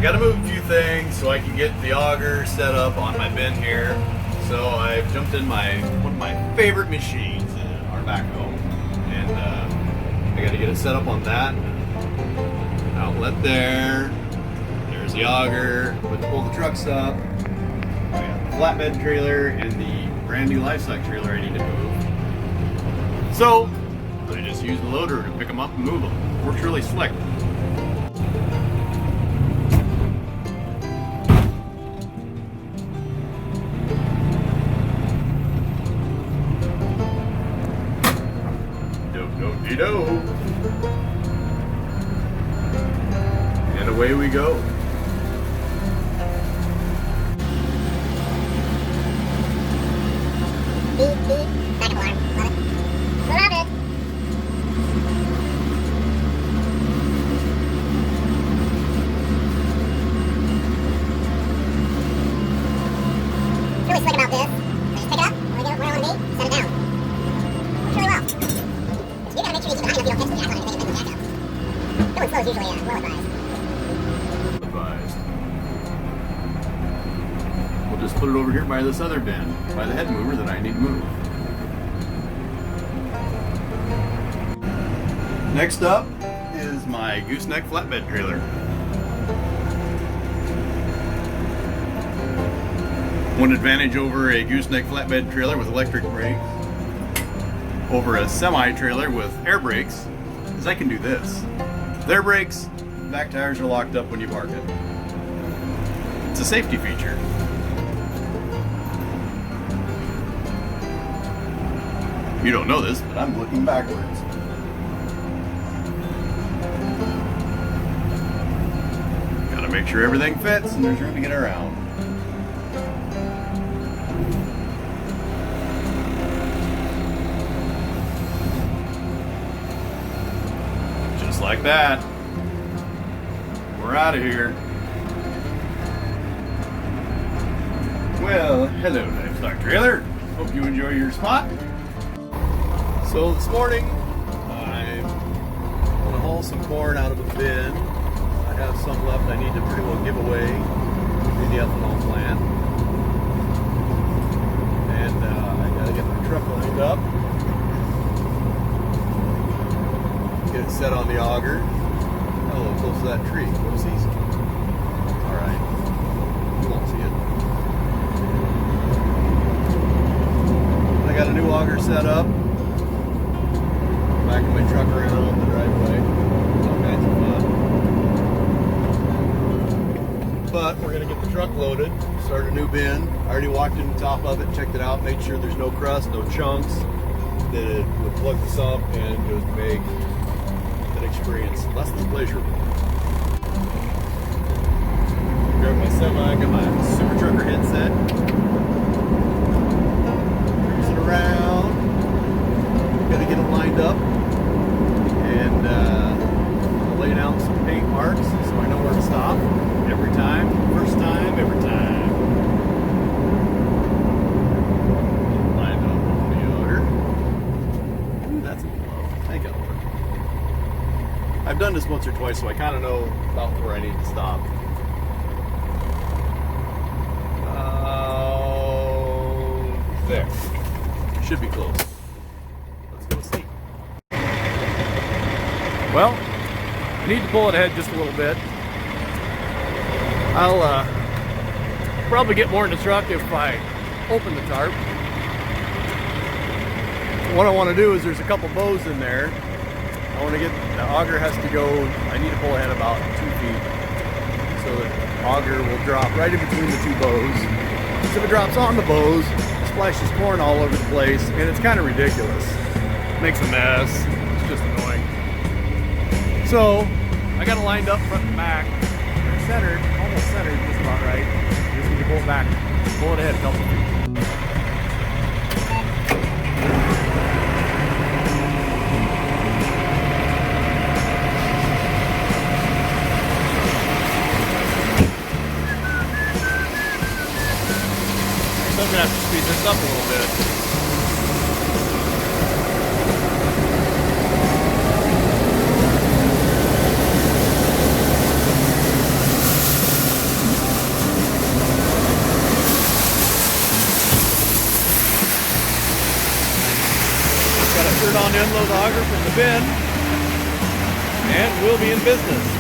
I gotta move a few things so I can get the auger set up on my bin here. So I've jumped in one of my favorite machines, our backhoe, and I gotta get it set up on that outlet there. There's the auger, pull the trucks up. I got the flatbed trailer and the brand new livestock trailer I need to move. So I just use the loader to pick them up and move them. Works really slick. Do-do-de-do. And away we go. Beep, beep. Backup alarm. Love it. Love it. What's really slick about this, I just pick it up, when I get it where I want to be, set it down. Works really well. You gotta make sure you keep an eye on it so you don't catch the jack on anything and then the jack up. Going slow is usually well advised. We'll just put it over here by this other bin, by the head mover that I need to move. Next up is my gooseneck flatbed trailer. One advantage over a gooseneck flatbed trailer with electric brakes over a semi-trailer with air brakes is I can do this. With air brakes, back tires are locked up when you park it. It's a safety feature. You don't know this, but I'm looking backwards. Gotta make sure everything fits and there's room to get around. Just like that. We're out of here. Well, hello, livestock trailer. Hope you enjoy your spot. So this morning, I'm going to haul some corn out of a bin. I have some left I need to pretty well give away to the ethanol plant. And I got to get my truck lined up. Get it set on the auger. Oh, close to that tree. What is he? Alright. You won't see it. I got a new auger set up. Backing my truck around the driveway. All kinds of fun. But we're going to get the truck loaded, start a new bin. I already walked in the top of it, checked it out, made sure there's no crust, no chunks. That it would plug the sump and it would make an experience less than pleasurable. Grab my semi, got my super trucker headset. Cruising around. Gotta get it lined up. And lay down some paint marks so I know where to stop every time. First time, every time. Lined up on the auger. Ooh, that's a low. Thank you, Lord. I've done this once or twice, so I kind of know about where I need to stop. There. Should be close. Let's go see. Well, I need to pull it ahead just a little bit. I'll probably get more in the truck if I open the tarp. What I want to do is there's a couple bows in there. I want to get, the auger has to go, I need to pull ahead about 2 feet so the auger will drop right in between the two bows. So if it drops on the bows, it splashes corn all over the place and it's kind of ridiculous. Makes a mess. It's just annoying. So I got it lined up front and back. They're centered, almost centered, just about right. Just need to pull it back, pull it ahead a couple feet. So I'm gonna have to speed this up a little bit. turn on the unload auger from the bin, and we'll be in business.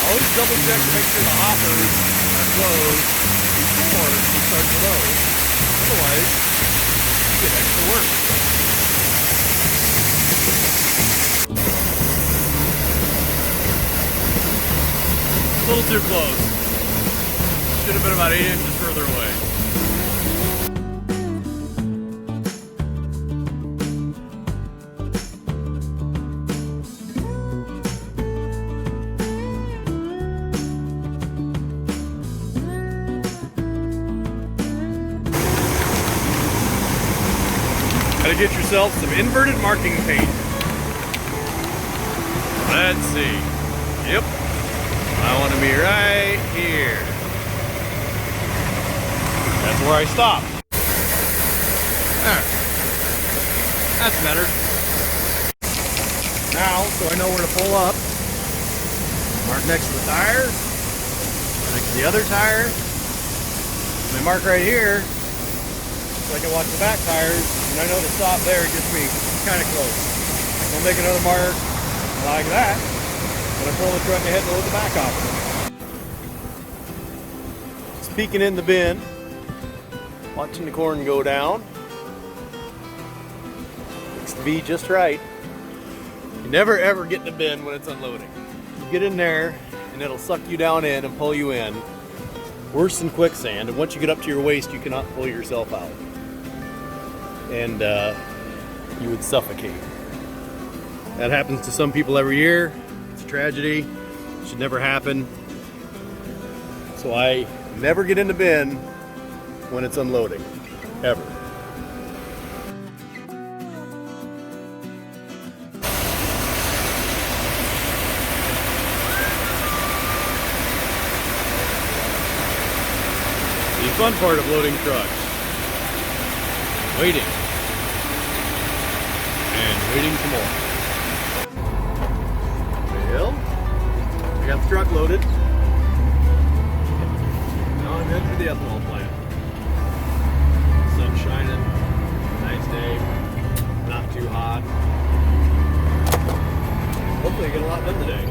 Always double check to make sure the hoppers are closed before you start the load. Otherwise, you get extra work. A little too close. Should have been about 8 inches further away. Gotta get yourself some inverted marking paint. Let's see. Yep. I want to be right here. That's where I stop. There. That's better. Now, so I know where to pull up. Mark next to the tire. Next to the other tire. And I mark right here. So I can watch the back tires, and I know to stop there gets me kind of close. I'll make another mark like that, and I pull the truck ahead and load the back off. Just peeking in the bin, watching the corn go down. Looks to be just right. You never ever get in the bin when it's unloading. You get in there, and it'll suck you down in and pull you in. Worse than quicksand, and once you get up to your waist, you cannot pull yourself out. And you would suffocate. That happens to some people every year. It's a tragedy. It should never happen. So I never get in the bin when it's unloading, ever. The fun part of loading trucks. Waiting. And waiting for more. Well, I got the truck loaded. Now I'm heading for the ethanol plant. Sun shining. Nice day. Not too hot. Hopefully I get a lot done today.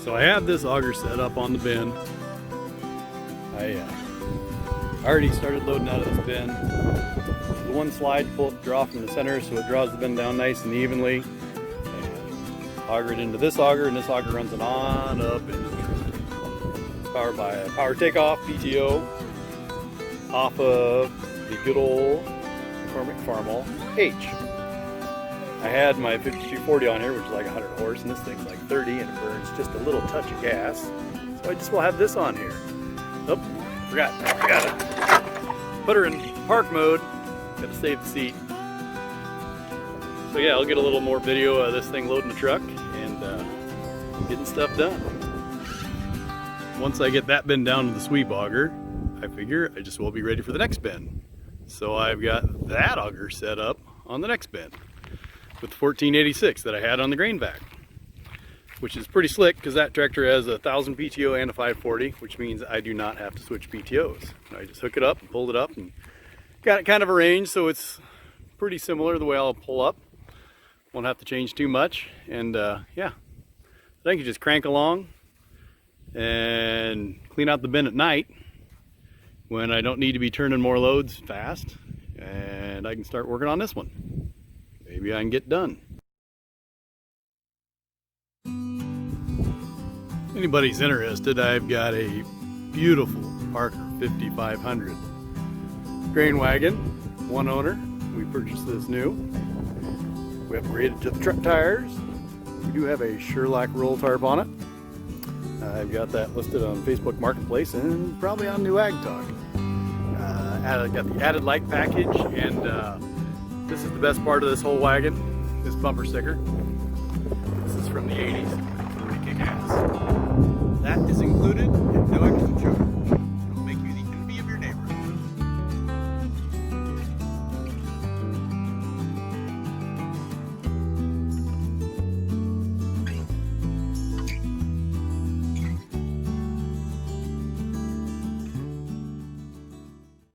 So I have this auger set up on the bin. I already started loading out of this bin. The one slide, pull it, draw from the center so it draws the bin down nice and evenly. And auger it into this auger, and this auger runs it on up into the truck. It's powered by a power takeoff PTO off of the good old Farmall H. I had my 5240 on here, which is like 100 horse, and this thing's like 30, and it burns just a little touch of gas. So I just will have this on here. Oh, forgot it. Put her in park mode. Got to save the seat. So yeah, I'll get a little more video of this thing loading the truck and getting stuff done. Once I get that bin down to the sweep auger, I figure I just will be ready for the next bin. So I've got that auger set up on the next bin with the 1486 that I had on the grain vac, which is pretty slick because that tractor has a 1000 PTO and a 540, which means I do not have to switch PTOs. I just hook it up and pull it up and got it kind of arranged so it's pretty similar the way I'll pull up. Won't have to change too much, and yeah, then I can just crank along and clean out the bin at night when I don't need to be turning more loads fast, and I can start working on this one. Maybe I can get done. Anybody's interested, I've got a beautiful Parker 5500 grain wagon, one owner. We purchased this new. We upgraded to the truck tires. We do have a Sherlock roll tarp on it. I've got that listed on Facebook Marketplace and probably on New Ag Talk. I got the added light package, and this is the best part of this whole wagon, this bumper sticker. This is from the 80s. Pretty kick ass. That is included at no extra charge.